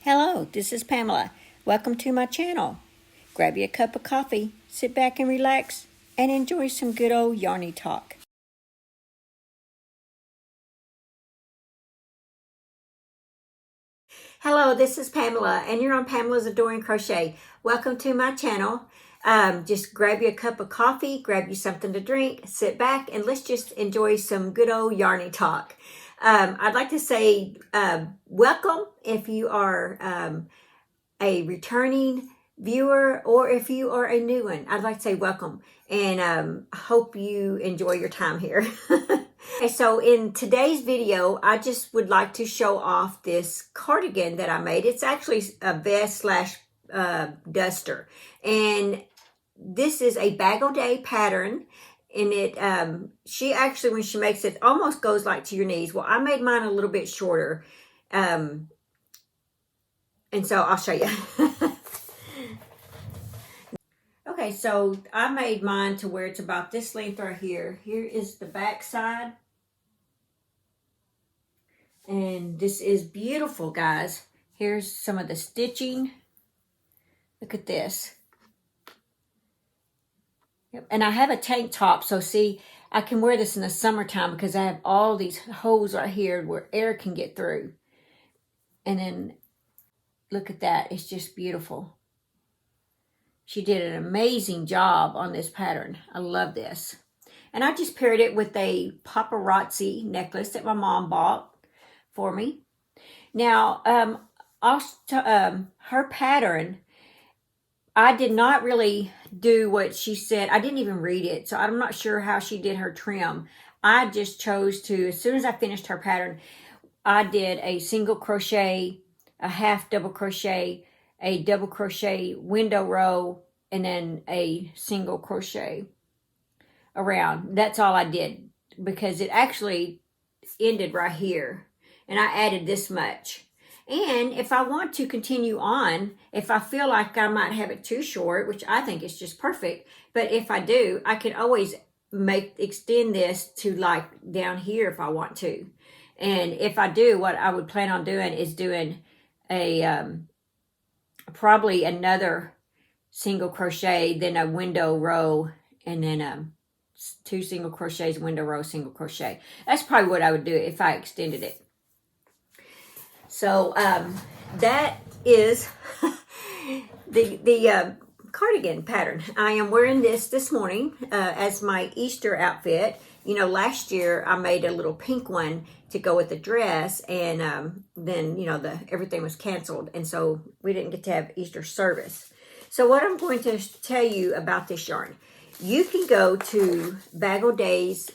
Hello, this is Pamela. Welcome to my channel. Grab you a cup of coffee, sit back and relax, and enjoy some good old yarny talk. Hello, this is Pamela, and you're on Pamela's Adoring Crochet. Welcome to my channel. Just grab you a cup of coffee, grab you something to drink, sit back, and let's just enjoy some good old yarny talk. I'd like to say welcome if you are a returning viewer or if you are a new one. I'd like to say welcome and hope you enjoy your time here. Okay, so in today's video, I just would like to show off this cardigan that I made. It's actually a vest slash duster, and this is a bag-o-day pattern. And it, she actually, when she makes it, almost goes like to your knees. Well, I made mine a little bit shorter. And so I'll show you. Okay, so I made mine to where it's about this length right here. Here is the back side. And this is beautiful, guys. Here's some of the stitching. Look at this. Yep. And I have a tank top, so see, I can wear this in the summertime because I have all these holes right here where air can get through. And then look at that. It's just beautiful. She did an amazing job on this pattern. I love this. And I just paired it with a paparazzi necklace that my mom bought for me. Now, her pattern, I did not really do what she said. I didn't even read it, so I'm not sure how she did her trim. I just chose to, as soon as I finished her pattern, I did a single crochet, a half double crochet, a double crochet window row, and then a single crochet around. That's all I did because it actually ended right here, and I added this much. And if I want to continue on, if I feel like I might have it too short, which I think is just perfect, but if I do, I can always extend this to like down here if I want to. And if I do, what I would plan on doing is doing a probably another single crochet, then a window row, and then two single crochets, window row, single crochet. That's probably what I would do if I extended it. So that is the cardigan pattern. I am wearing this morning as my Easter outfit. You know, last year I made a little pink one to go with the dress, and then, you know, everything was canceled, and so we didn't get to have Easter service. So what I'm going to tell you about this yarn, you can go to Bag-O-Day's.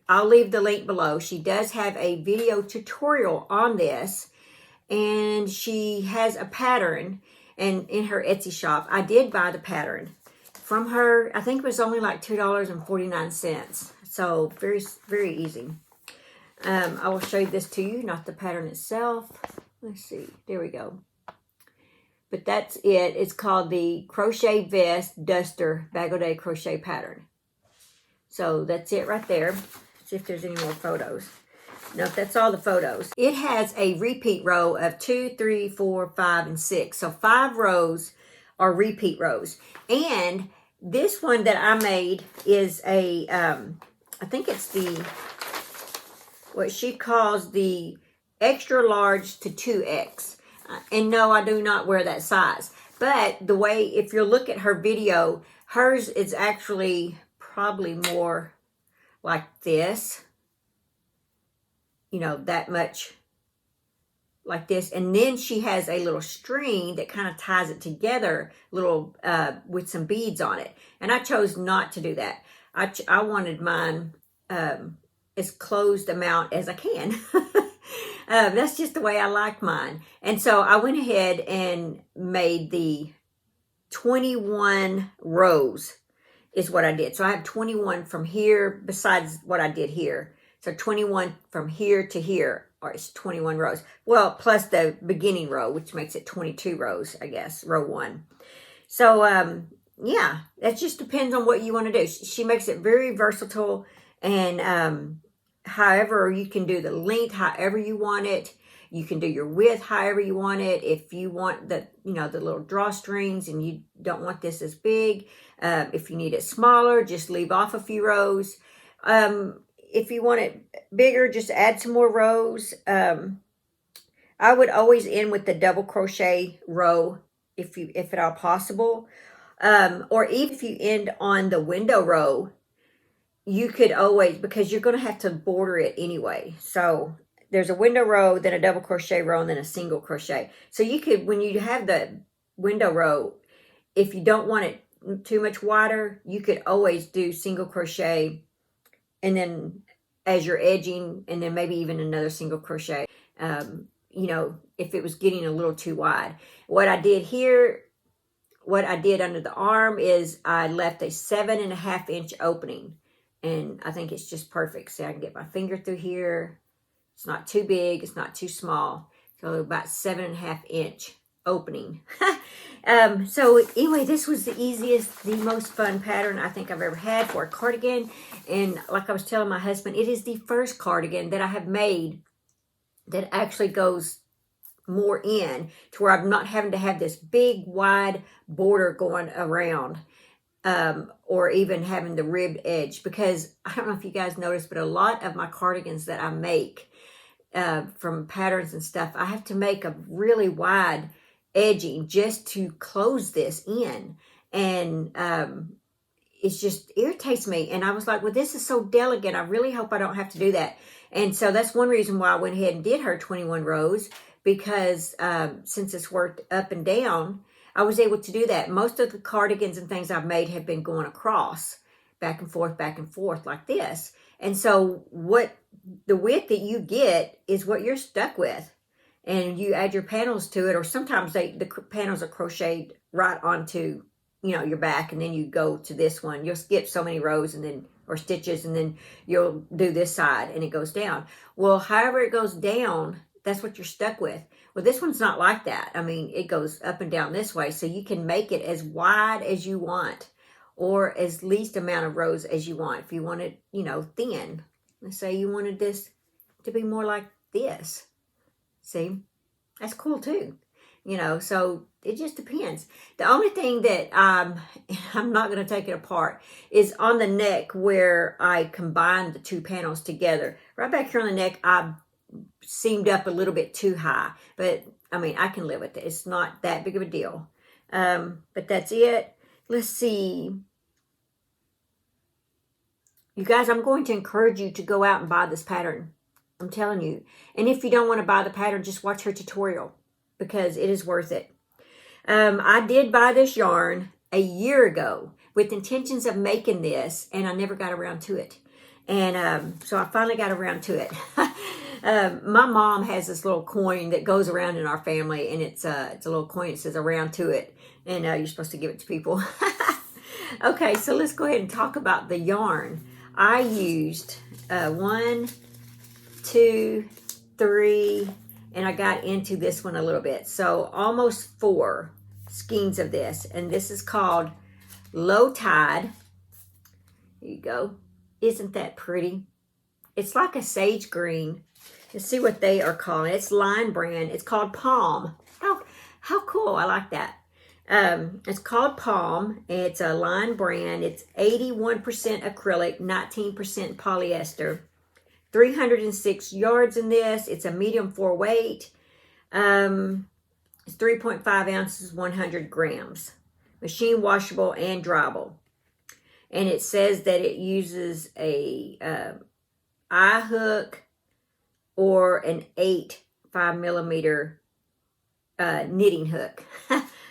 I'll leave the link below. She does have a video tutorial on this, and she has a pattern, and in her Etsy shop, I did buy the pattern from her. I think it was only like $2.49. So very, very easy. I will show you this to you, not the pattern itself. Let's see. There we go. But that's it. It's called the Crochet Vest Duster Bag-O-Day Crochet Pattern. So that's it right there. See if there's any more photos. No, that's all the photos. It has a repeat row of 2, 3, 4, 5, and 6. So 5 rows are repeat rows. And this one that I made is a, I think it's the, what she calls the extra large to 2X. And no, I do not wear that size. But the way, if you look at her video, hers is actually probably more like this, you know, that much like this. And then she has a little string that kind of ties it together, little with some beads on it. And I chose not to do that. I wanted mine as closed amount as I can. That's just the way I like mine. And so I went ahead and made the 21 rows is what I did. So I have 21 from here besides what I did here. So 21 from here to here, or it's 21 rows. Well, plus the beginning row, which makes it 22 rows, I guess, row 1. So, yeah, that just depends on what you want to do. She makes it very versatile, and however you can do the length, however you want it. You can do your width however you want it. If you want the, you know, the little drawstrings and you don't want this as big, if you need it smaller, just leave off a few rows. If you want it bigger, just add some more rows. I would always end with the double crochet row if at all possible. Or even if you end on the window row, you could always, because you're going to have to border it anyway. So there's a window row, then a double crochet row, and then a single crochet. So you could, when you have the window row, if you don't want it too much wider, you could always do single crochet, and then as you're edging, and then maybe even another single crochet, you know, if it was getting a little too wide. What I did here, what I did under the arm is I left a 7.5 inch opening, and I think it's just perfect. So I can get my finger through here. It's not too big, it's not too small. So about 7.5 inch opening. So anyway, this was the easiest, the most fun pattern I think I've ever had for a cardigan. And like I was telling my husband, it is the first cardigan that I have made that actually goes more in to where I'm not having to have this big wide border going around, or even having the ribbed edge, because I don't know if you guys noticed, but a lot of my cardigans that I make from patterns and stuff, I have to make a really wide edging just to close this in, and it just irritates me. And I was like, well, this is so delicate, I really hope I don't have to do that. And so that's one reason why I went ahead and did her 21 rows, because since it's worked up and down, I was able to do that. Most of the cardigans and things I've made have been going across, back and forth like this. And so what the width that you get is what you're stuck with. And you add your panels to it, or sometimes the panels are crocheted right onto, you know, your back, and then you go to this one. You'll skip so many rows and then, or stitches, and then you'll do this side and it goes down. Well, however it goes down, that's what you're stuck with. Well, this one's not like that. I mean, it goes up and down this way, so you can make it as wide as you want, or as least amount of rows as you want. If you want it, you know, thin, let's say you wanted this to be more like this. See, that's cool too. You know, so it just depends. The only thing that I'm not going to take it apart is on the neck, where I combined the two panels together. Right back here on the neck, I seamed up a little bit too high, but I mean, I can live with it. It's not that big of a deal. But that's it. Let's see. You guys, I'm going to encourage you to go out and buy this pattern. I'm telling you. And if you don't want to buy the pattern, just watch her tutorial, because it is worth it. I did buy this yarn a year ago with intentions of making this, and I never got around to it. And so I finally got around to it. My mom has this little coin that goes around in our family, and it's a little coin that says "around to it," and you're supposed to give it to people. Okay, so let's go ahead and talk about the yarn. I used 1, 2, 3, and I got into this one a little bit. So almost 4 skeins of this, and this is called Low Tide. Here you go. Isn't that pretty? It's like a sage green. Let's see what they are calling it. It's line brand. It's called Palm. Oh, how cool. I like that. It's called Palm. It's a line brand. It's 81% acrylic, 19% polyester. 306 yards in this. It's a medium 4 weight. It's 3.5 ounces, 100 grams. Machine washable and dryable. And it says that it uses a eye hook or an 5mm knitting hook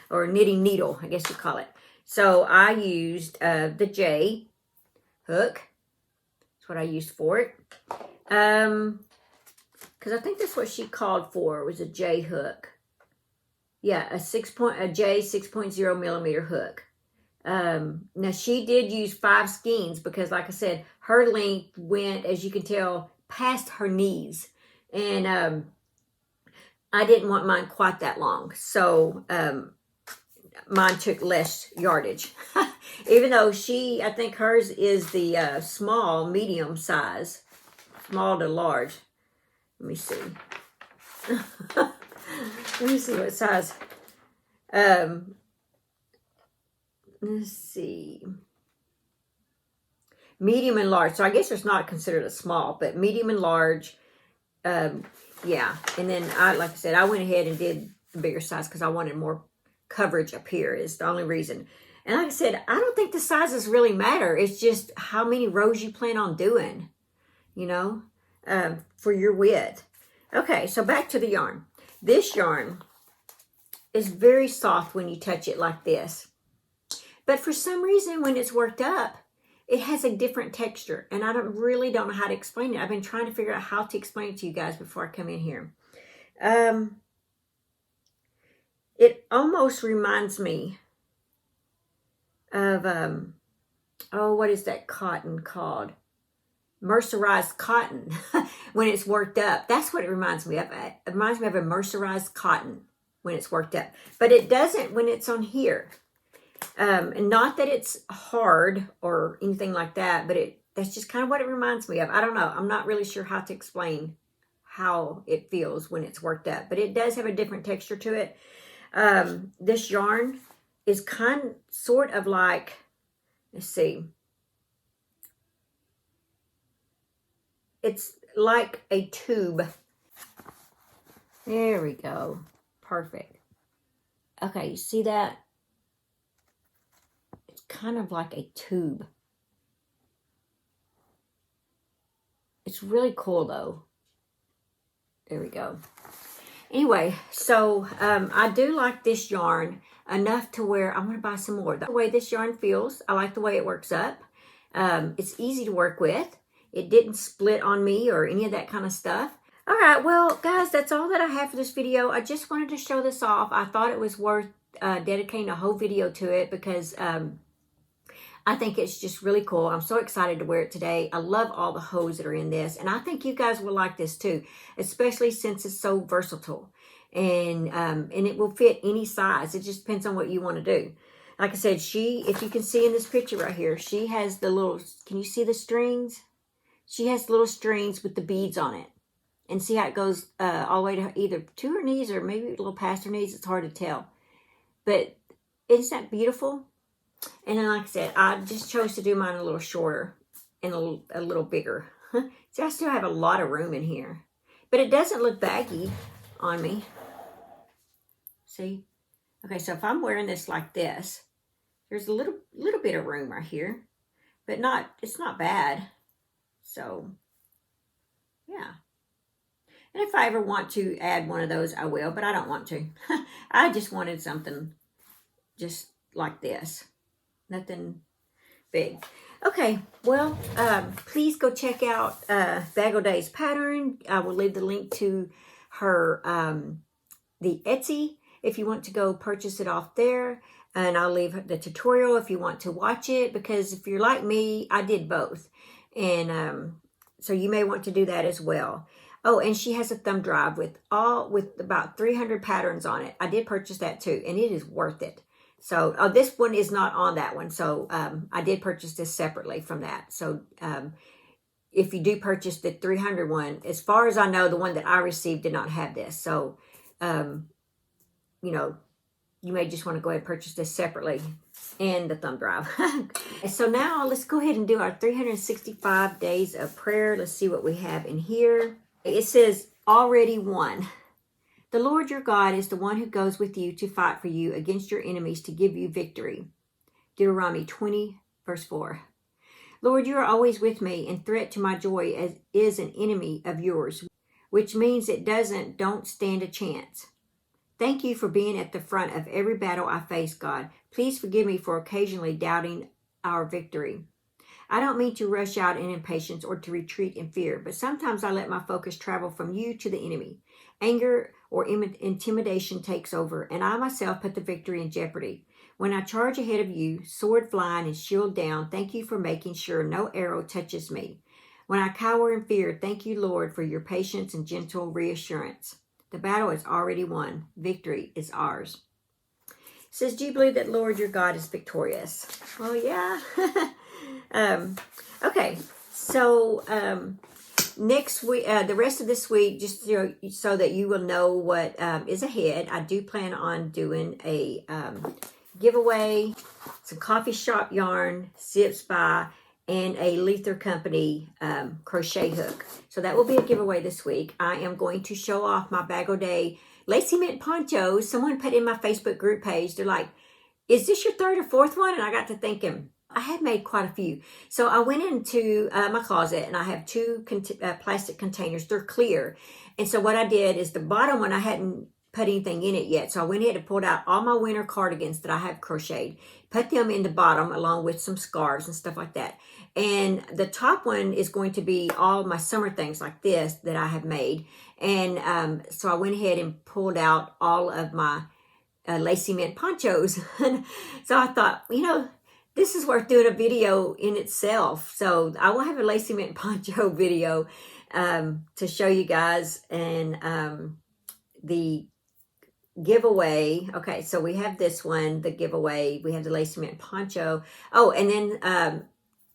or knitting needle, I guess you call it. So I used the J hook. That's what I used for it. Because I think that's what she called for, was a J hook. Yeah, a J 6.0 millimeter hook. Now she did use 5 skeins, because like I said, her length went, as you can tell, past her knees, and I didn't want mine quite that long, so mine took less yardage. Even though I think hers is the small, medium size, small to large. Let me see. Let me see what size. Let's see. Medium and large. So I guess it's not considered a small, but medium and large. Yeah. And then like I said, I went ahead and did the bigger size because I wanted more coverage up here is the only reason. And like I said, I don't think the sizes really matter. It's just how many rows you plan on doing, you know, for your width. Okay, so back to the yarn. This yarn is very soft when you touch it like this. But for some reason, when it's worked up, it has a different texture. And I really don't know how to explain it. I've been trying to figure out how to explain it to you guys before I come in here. It almost reminds me of, what is that cotton called? Mercerized cotton when it's worked up. That's what it reminds me of. It reminds me of a mercerized cotton when it's worked up. But it doesn't when it's on here. And not that it's hard or anything like that, but that's just kind of what it reminds me of. I don't know. I'm not really sure how to explain how it feels when it's worked up. But it does have a different texture to it. This yarn is sort of like, let's see. It's like a tube. There we go. Perfect. Okay, you see that? It's kind of like a tube. It's really cool though. There we go. Anyway, so I do like this yarn enough to where I'm going to buy some more. The way this yarn feels, I like the way it works up. It's easy to work with. It didn't split on me or any of that kind of stuff. All right, well, guys, that's all that I have for this video. I just wanted to show this off. I thought it was worth dedicating a whole video to it because I think it's just really cool. I'm so excited to wear it today. I love all the hose that are in this. And I think you guys will like this too, especially since it's so versatile. And it will fit any size. It just depends on what you want to do. Like I said, if you can see in this picture right here, she has the little, can you see the strings? She has little strings with the beads on it. And see how it goes all the way to either to her knees or maybe a little past her knees. It's hard to tell. But isn't that beautiful? And then, like I said, I just chose to do mine a little shorter and a little bigger. See, I still have a lot of room in here. But it doesn't look baggy on me. See? Okay, so if I'm wearing this like this, there's a little bit of room right here. But it's not bad. So, yeah. And if I ever want to add one of those, I will. But I don't want to. I just wanted something just like this. Nothing big. Okay, well, please go check out Bag O'Day's pattern. I will leave the link to her, the Etsy, if you want to go purchase it off there. And I'll leave the tutorial if you want to watch it. Because if you're like me, I did both. And so you may want to do that as well. Oh, and she has a thumb drive with about 300 patterns on it. I did purchase that too, and it is worth it. So, this one is not on that one. So, I did purchase this separately from that. So, if you do purchase the 300 one, as far as I know, the one that I received did not have this. So, you know, you may just want to go ahead and purchase this separately and the thumb drive. So now let's go ahead and do our 365 days of prayer. Let's see what we have in here. It says, already won. The Lord your God is the one who goes with you to fight for you against your enemies to give you victory. Deuteronomy 20, verse 4. Lord, you are always with me, and threat to my joy is an enemy of yours, which means don't stand a chance. Thank you for being at the front of every battle I face, God. Please forgive me for occasionally doubting our victory. I don't mean to rush out in impatience or to retreat in fear, but sometimes I let my focus travel from you to the enemy. Anger or intimidation takes over, and I myself put the victory in jeopardy. When I charge ahead of you, sword flying and shield down, thank you for making sure no arrow touches me. When I cower in fear, thank you, Lord, for your patience and gentle reassurance. The battle is already won. Victory is ours. It says, do you believe that Lord your God is victorious? Well, yeah. Okay, so next week, the rest of this week, just so that you will know what is ahead, I do plan on doing a giveaway, some coffee shop yarn, Zips by, and a Lether Company crochet hook. So that will be a giveaway this week. I am going to show off my Bag O' Day lacy mint ponchos. Someone put in my Facebook group page, they're like, is this your third or fourth one? And I got to thinking, I had made quite a few. So I went into my closet and I have two plastic containers. They're clear. And so what I did is the bottom one, I hadn't put anything in it yet. So I went ahead and pulled out all my winter cardigans that I have crocheted, put them in the bottom along with some scarves and stuff like that. And the top one is going to be all my summer things like this that I have made. And so I went ahead and pulled out all of my lacy mint ponchos. So I thought, this is worth doing a video in itself. So I will have a lacy mint poncho video to show you guys. And the giveaway. Okay, so we have this one, the giveaway. We have the lacy mint poncho. Oh, and then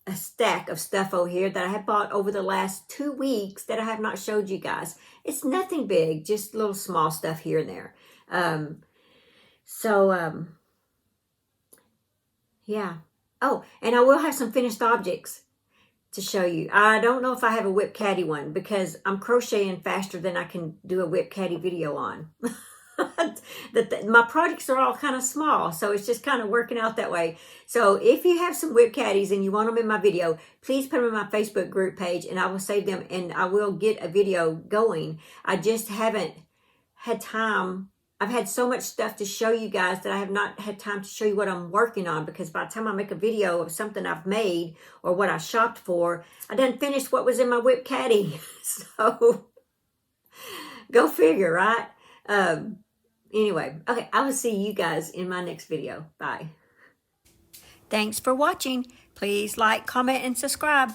a stack of stuff over here that I have bought over the last 2 weeks that I have not showed you guys. It's nothing big, just little small stuff here and there. Yeah. Oh, and I will have some finished objects to show you. I don't know if I have a whip caddy one because I'm crocheting faster than I can do a whip caddy video on. My projects are all kind of small, so it's just kind of working out that way. So if you have some whip caddies and you want them in my video, please put them in my Facebook group page and I will save them and I will get a video going. I just haven't had time. I've had so much stuff to show you guys that I have not had time to show you what I'm working on, because by the time I make a video of something I've made or what I shopped for, I done finished what was in my whip caddy. So go figure, right? Anyway, okay, I will see you guys in my next video. Bye. Thanks for watching. Please like, comment, and subscribe.